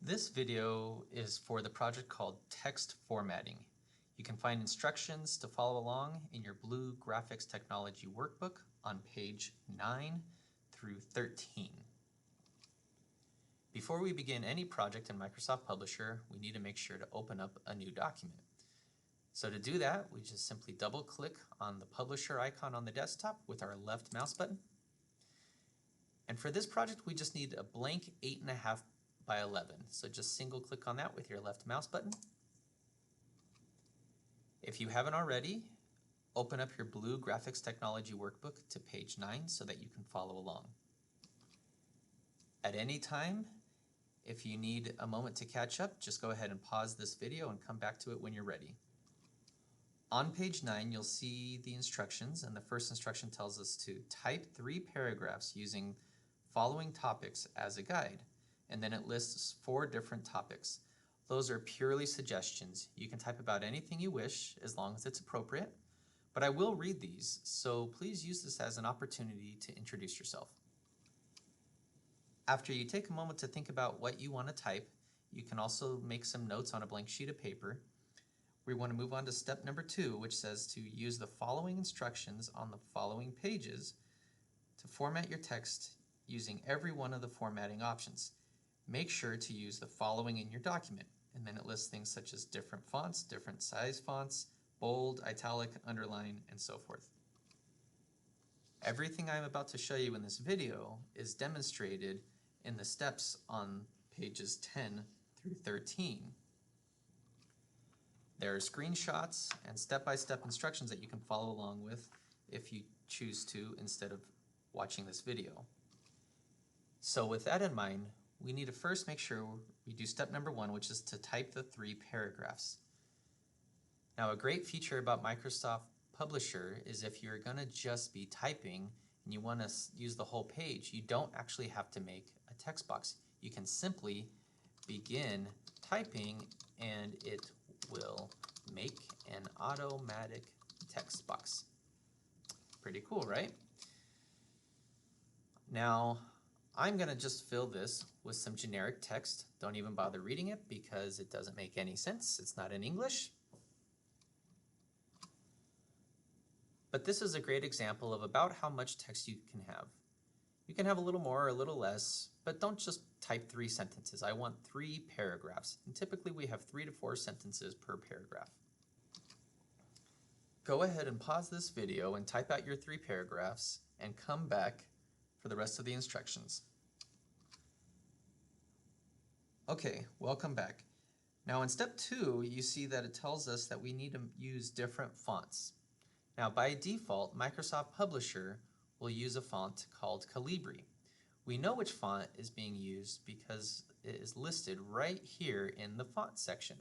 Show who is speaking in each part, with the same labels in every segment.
Speaker 1: This video is for the project called Text Formatting. You can find instructions to follow along in your blue Graphics Technology workbook on page 9 through 13. Before we begin any project in Microsoft Publisher, we need to make sure to open up a new document. So to do that, we just simply double-click on the Publisher icon on the desktop with our left mouse button. And for this project, we just need a blank 8.5 by 11. So just single click on that with your left mouse button. If you haven't already, open up your blue Graphics Technology workbook to page 9 so that you can follow along. At any time, if you need a moment to catch up, just go ahead and pause this video and come back to it when you're ready. On page 9, you'll see the instructions, and the first instruction tells us to type 3 paragraphs using following topics as a guide. And then it lists 4 different topics. Those are purely suggestions. You can type about anything you wish as long as it's appropriate, but I will read these, so please use this as an opportunity to introduce yourself. After you take a moment to think about what you want to type, you can also make some notes on a blank sheet of paper. We want to move on to step number 2, which says to use the following instructions on the following pages to format your text using every one of the formatting options. Make sure to use the following in your document, and then it lists things such as different fonts, different size fonts, bold, italic, underline, and so forth. Everything I'm about to show you in this video is demonstrated in the steps on pages 10 through 13. There are screenshots and step-by-step instructions that you can follow along with if you choose to instead of watching this video. So with that in mind, we need to first make sure we do step number 1, which is to type the 3 paragraphs. Now, a great feature about Microsoft Publisher is if you're going to just be typing and you want to use the whole page, you don't actually have to make a text box. You can simply begin typing and it will make an automatic text box. Pretty cool, right? Now, I'm going to just fill this with some generic text. Don't even bother reading it because it doesn't make any sense. It's not in English. But this is a great example of about how much text you can have. You can have a little more or a little less, but don't just type 3 sentences. I want 3 paragraphs, and typically we have 3 to 4 sentences per paragraph. Go ahead and pause this video and type out your 3 paragraphs and come back for the rest of the instructions. Okay, welcome back. Now in step 2, you see that it tells us that we need to use different fonts. Now by default, Microsoft Publisher will use a font called Calibri. We know which font is being used because it is listed right here in the font section.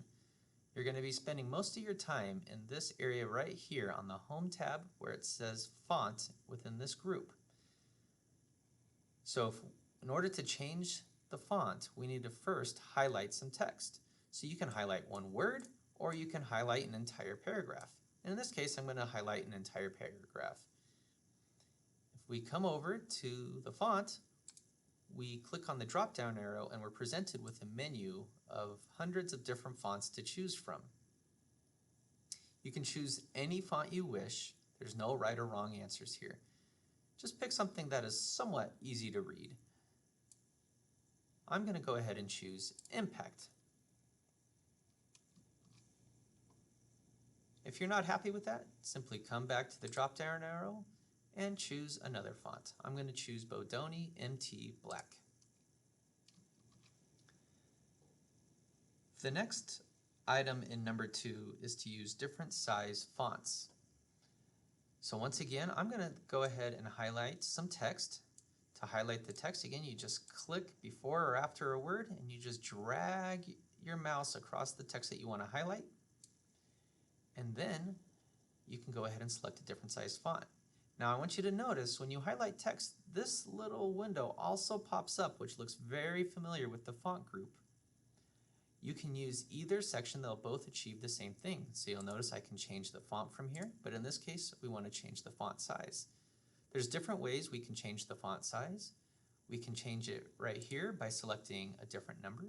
Speaker 1: You're going to be spending most of your time in this area right here on the Home tab where it says Font within this group. So in order to change the font, we need to first highlight some text. So you can highlight one word or you can highlight an entire paragraph. And in this case, I'm going to highlight an entire paragraph. If we come over to the font, we click on the drop-down arrow and we're presented with a menu of hundreds of different fonts to choose from. You can choose any font you wish. There's no right or wrong answers here. Just pick something that is somewhat easy to read. I'm going to go ahead and choose Impact. If you're not happy with that, simply come back to the drop-down arrow and choose another font. I'm going to choose Bodoni MT Black. The next item in number 2 is to use different size fonts. So once again, I'm going to go ahead and highlight some text. To highlight the text, again, you just click before or after a word and you just drag your mouse across the text that you want to highlight. And then you can go ahead and select a different size font. Now I want you to notice when you highlight text, this little window also pops up, which looks very familiar with the font group. You can use either section, they'll both achieve the same thing. So you'll notice I can change the font from here, but in this case we want to change the font size. There's different ways we can change the font size. We can change it right here by selecting a different number.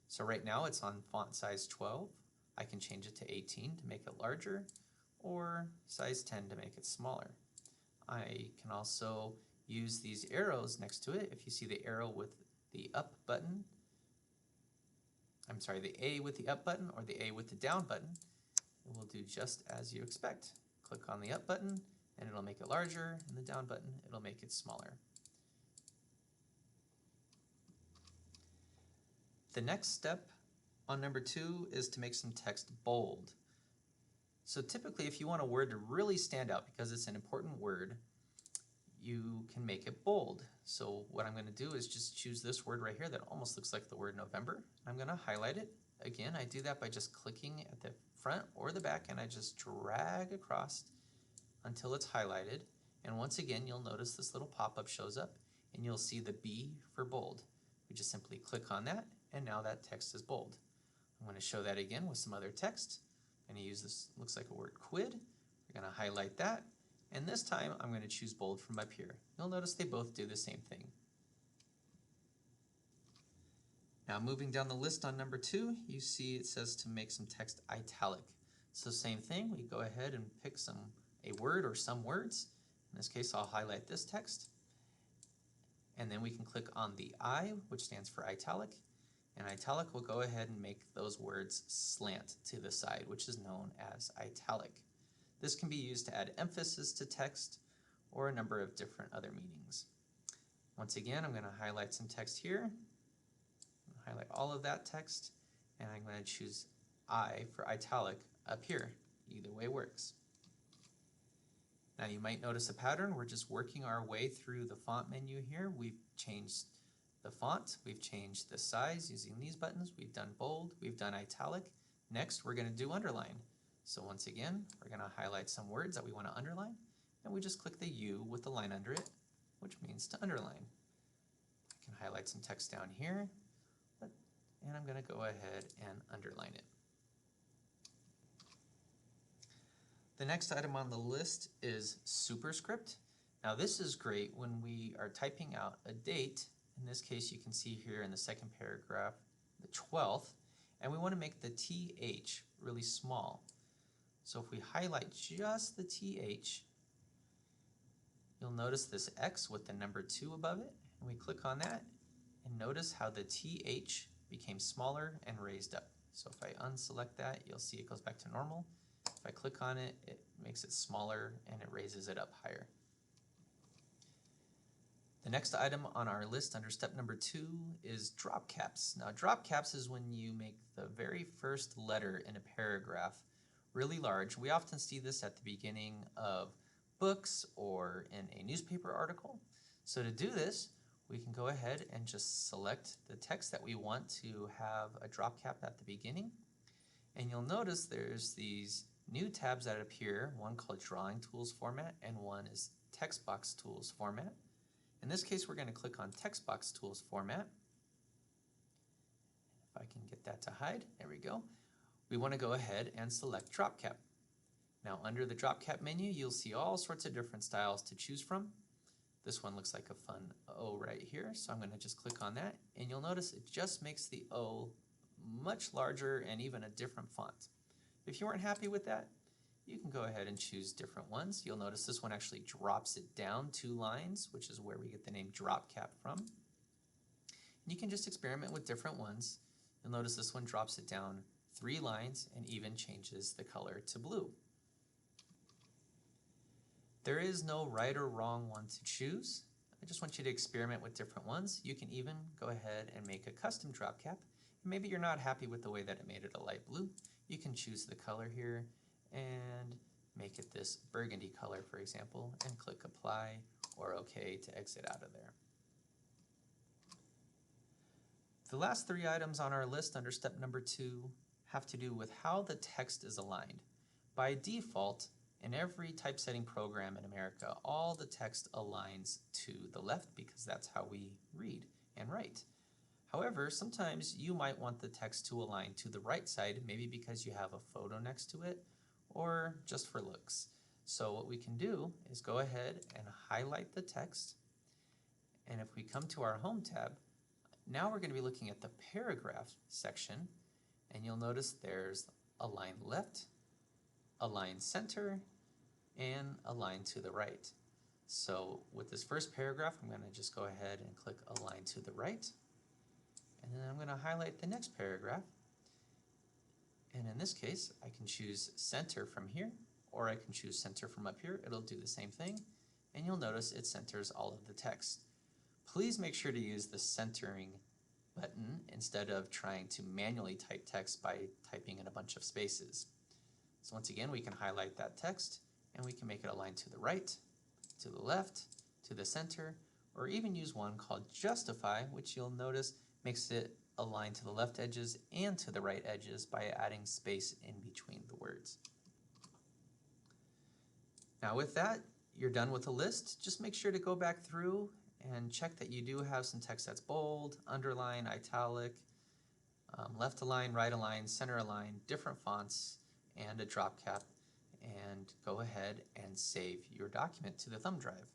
Speaker 1: So right now it's on font size 12. I can change it to 18 to make it larger, or size 10 to make it smaller. I can also use these arrows next to it. If you see the arrow with the up button, I'm sorry, the A with the up button or the A with the down button, it will do just as you expect. Click on the up button and it'll make it larger, and the down button, it'll make it smaller. The next step on number 2 is to make some text bold. So typically if you want a word to really stand out because it's an important word, you can make it bold. So what I'm going to do is just choose this word right here that almost looks like the word November. I'm going to highlight it. Again, I do that by just clicking at the front or the back, and I just drag across until it's highlighted. And once again, you'll notice this little pop-up shows up, and you'll see the B for bold. We just simply click on that, and now that text is bold. I'm going to show that again with some other text. I'm going to use this, looks like a word, quid. We're going to highlight that, and this time I'm going to choose bold from up here. You'll notice they both do the same thing. Now moving down the list on number 2, you see it says to make some text italic. So same thing, we go ahead and pick a word or some words. In this case, I'll highlight this text. And then we can click on the I, which stands for italic. And italic will go ahead and make those words slant to the side, which is known as italic. This can be used to add emphasis to text or a number of different other meanings. Once again, I'm going to highlight some text here. Highlight all of that text, and I'm going to choose I for italic up here. Either way works. Now you might notice a pattern. We're just working our way through the font menu here. We've changed the font, we've changed the size using these buttons, we've done bold, we've done italic. Next, we're going to do underline. So once again, we're going to highlight some words that we want to underline, and we just click the U with the line under it, which means to underline. I can highlight some text down here, and I'm going to go ahead and underline it. The next item on the list is Superscript. Now this is great when we are typing out a date. In this case, you can see here in the second paragraph, the 12th, and we want to make the TH really small. So if we highlight just the TH, you'll notice this X with the number 2 above it, and we click on that, and notice how the TH became smaller and raised up. So if I unselect that, you'll see it goes back to normal. If I click on it, it makes it smaller and it raises it up higher. The next item on our list under step number 2 is drop caps. Now drop caps is when you make the very first letter in a paragraph really large. We often see this at the beginning of books or in a newspaper article. So to do this, we can go ahead and just select the text that we want to have a drop cap at the beginning. And you'll notice there's these new tabs that appear, one called Drawing Tools Format and one is Text Box Tools Format. In this case, we're going to click on Text Box Tools Format. If I can get that to hide, there we go. We want to go ahead and select Drop Cap. Now under the Drop Cap menu, you'll see all sorts of different styles to choose from. This one looks like a fun O right here, so I'm going to just click on that, and you'll notice it just makes the O much larger and even a different font. If you weren't happy with that, you can go ahead and choose different ones. You'll notice this one actually drops it down 2 lines, which is where we get the name Drop Cap from. And you can just experiment with different ones. You'll notice this one drops it down 3 lines and even changes the color to blue. There is no right or wrong one to choose. I just want you to experiment with different ones. You can even go ahead and make a custom drop cap. Maybe you're not happy with the way that it made it a light blue. You can choose the color here and make it this burgundy color, for example, and click apply or OK to exit out of there. The last 3 items on our list under step number 2 have to do with how the text is aligned. By default, in every typesetting program in America, all the text aligns to the left because that's how we read and write. However, sometimes you might want the text to align to the right side, maybe because you have a photo next to it, or just for looks. So what we can do is go ahead and highlight the text, and if we come to our Home tab, Now we're going to be looking at the paragraph section, and you'll notice there's a line left, a line center, and a line to the right. So with this first paragraph, I'm going to just go ahead and click Align to the right, and then I'm going to highlight the next paragraph. And in this case, I can choose center from here, or I can choose center from up here. It'll do the same thing, and you'll notice it centers all of the text. Please make sure to use the centering button instead of trying to manually type text by typing in a bunch of spaces. So once again, we can highlight that text, and we can make it align to the right, to the left, to the center, or even use one called Justify, which you'll notice makes it align to the left edges and to the right edges by adding space in between the words. Now with that, you're done with the list. Just make sure to go back through and check that you do have some text that's bold, underlined, italic, left align, right align, center align, different fonts, and a drop cap, and go ahead and save your document to the thumb drive.